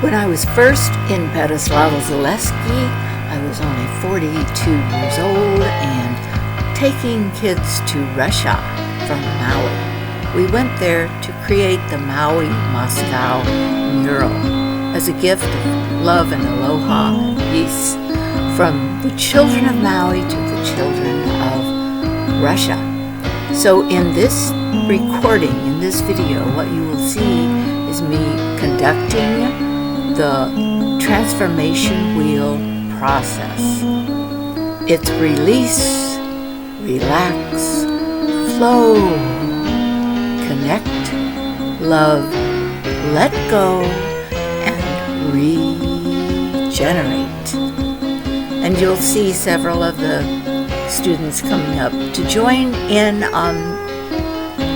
When I was first in Pereslavl-Zalesky, I was only 42 years old and taking kids to Russia from Maui. We went there to create the Maui Moscow mural as a gift of love and aloha and peace from the children of Maui to the children of Russia. So in this recording, in this video, what you will see is me conducting the transformation wheel process. It's release, relax, flow, connect, love, let go, and regenerate. And you'll see several of the students coming up to join in on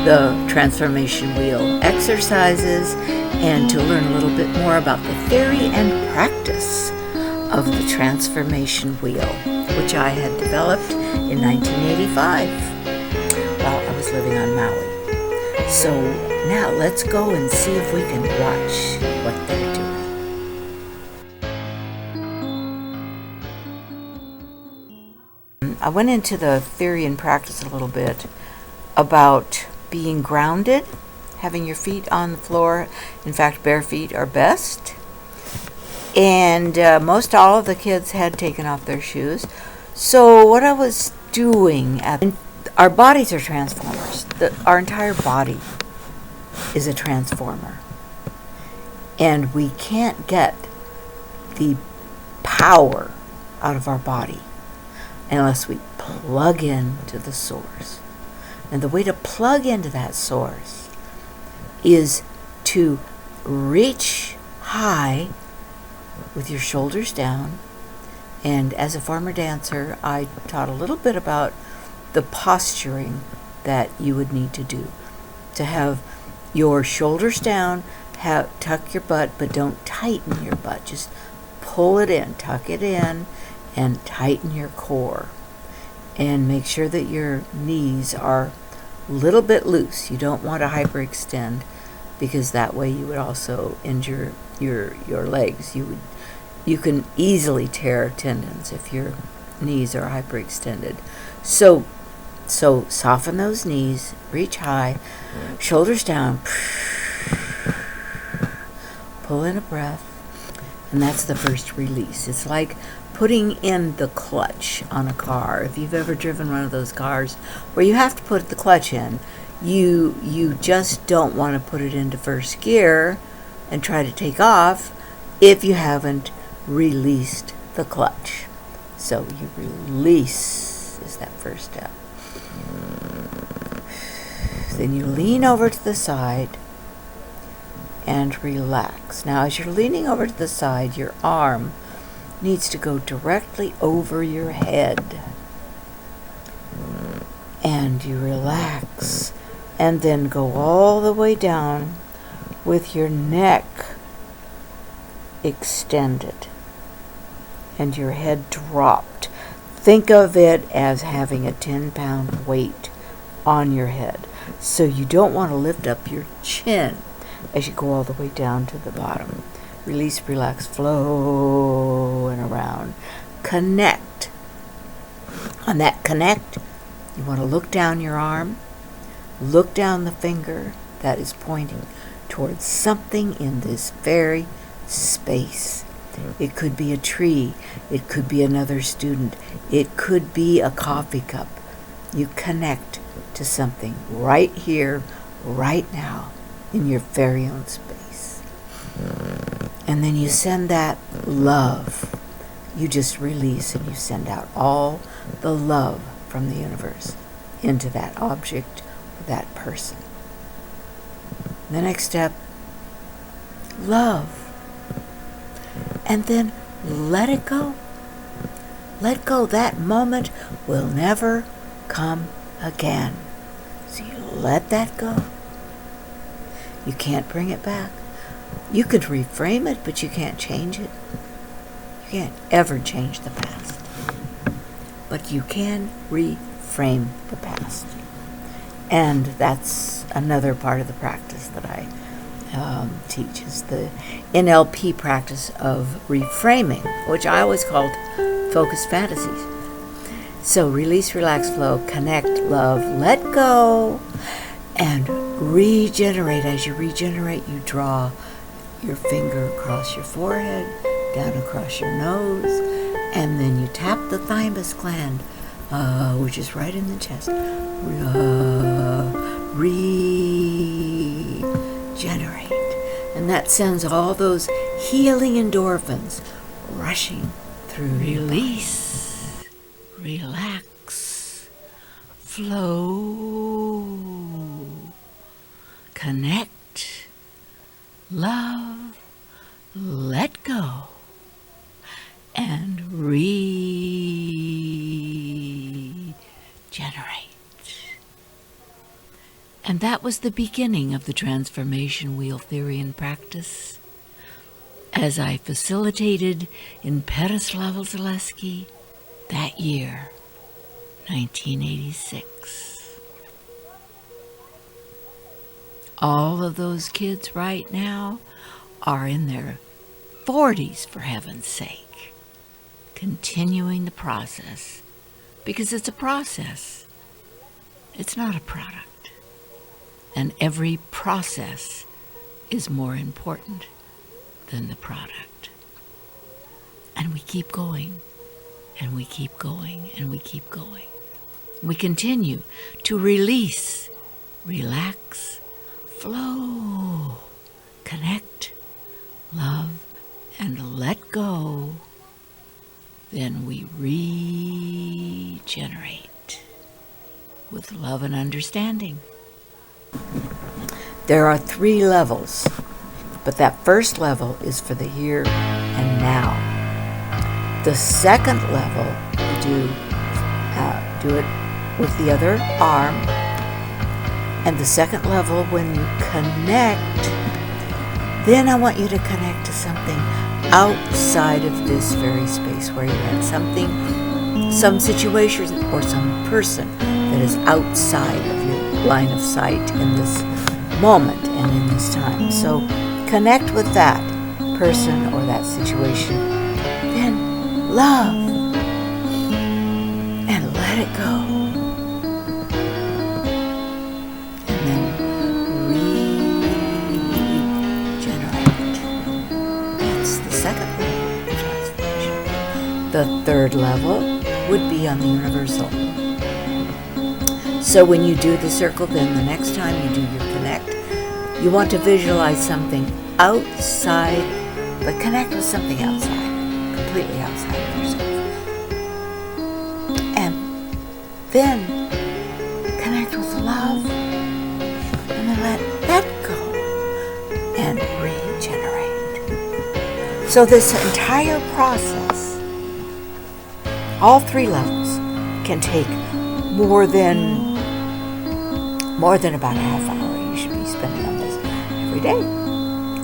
the transformation wheel exercises and to learn a little bit more about the theory and practice of the transformation wheel, which I had developed in 1985 while I was living on Maui. So now let's go and see if we can watch what they're doing. I went into the theory and practice a little bit about being grounded, having your feet on the floor. In fact, bare feet are best. And most all of the kids had taken off their shoes. So what I was doing, our bodies are transformers. Our entire body is a transformer. And we can't get the power out of our body unless we plug into the source. And the way to plug into that source is to reach high with your shoulders down. And as a former dancer, I taught a little bit about the posturing that you would need to do. To have your shoulders down, tuck your butt, but don't tighten your butt. Just pull it in, tuck it in, and tighten your core. And make sure that your knees are a little bit loose. You don't want to hyperextend, because that way you would also injure your legs. You can easily tear tendons if your knees are hyperextended. So soften those knees, reach high, shoulders down, pull in a breath, and that's the first release. It's like putting in the clutch on a car. If you've ever driven one of those cars where you have to put the clutch in, you just don't want to put it into first gear and try to take off if you haven't released the clutch. So you release is that first step. Then you lean over to the side and relax. Now as you're leaning over to the side, your arm needs to go directly over your head. And you relax. And then go all the way down with your neck extended and your head dropped. Think of it as having a 10-pound weight on your head. So you don't want to lift up your chin as you go all the way down to the bottom. Release, relax, flow, and around. Connect. On that connect, you want to look down your arm. Look down the finger that is pointing towards something in this very space. It could be a tree. It could be another student. It could be a coffee cup. You connect to something right here, right now, in your very own space. And then you send that love. You just release and you send out all the love from the universe into that object, that person. The next step, love. And then let it go. Let go. That moment will never come again. So you let that go. You can't bring it back. You could reframe it, but you can't change it. You can't ever change the past. But you can reframe the past. And that's another part of the practice that I teaches the NLP practice of reframing, which I always called focused fantasies. So release, relax, flow, connect, love, let go, and regenerate. As you regenerate, you draw your finger across your forehead, down across your nose, and then you tap the thymus gland, which is right in the chest. Regenerate. And that sends all those healing endorphins rushing through. Release, relax, flow, connect, love, let go, and regenerate. And that was the beginning of the transformation wheel theory and practice, as I facilitated in Pereslavl-Zalesky that year, 1986. All of those kids right now are in their 40s, for heaven's sake, continuing the process, because it's a process. It's not a product. And every process is more important than the product. And we keep going, and we keep going, and we keep going. We continue to release, relax, flow, connect, love, and let go. Then we regenerate with love and understanding. There are 3 levels, but that first level is for the here and now. The second level, you do it with the other arm, and the second level, when you connect, then I want you to connect to something outside of this very space where you're at, some situation or some person that is outside of your line of sight in this moment and in this time. So connect with that person or that situation. Then love and let it go. And then regenerate. That's the second level of transformation. The third level would be on the universal. So when you do the circle, then the next time you do your connect, you want to visualize something outside, but connect with something outside, completely outside of yourself. And then connect with love, and then let that go, and regenerate. So this entire process, all 3 levels, can take more than about a half hour. You should be spending on this every day.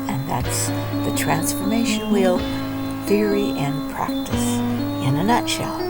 And that's the transformation wheel theory and practice in a nutshell.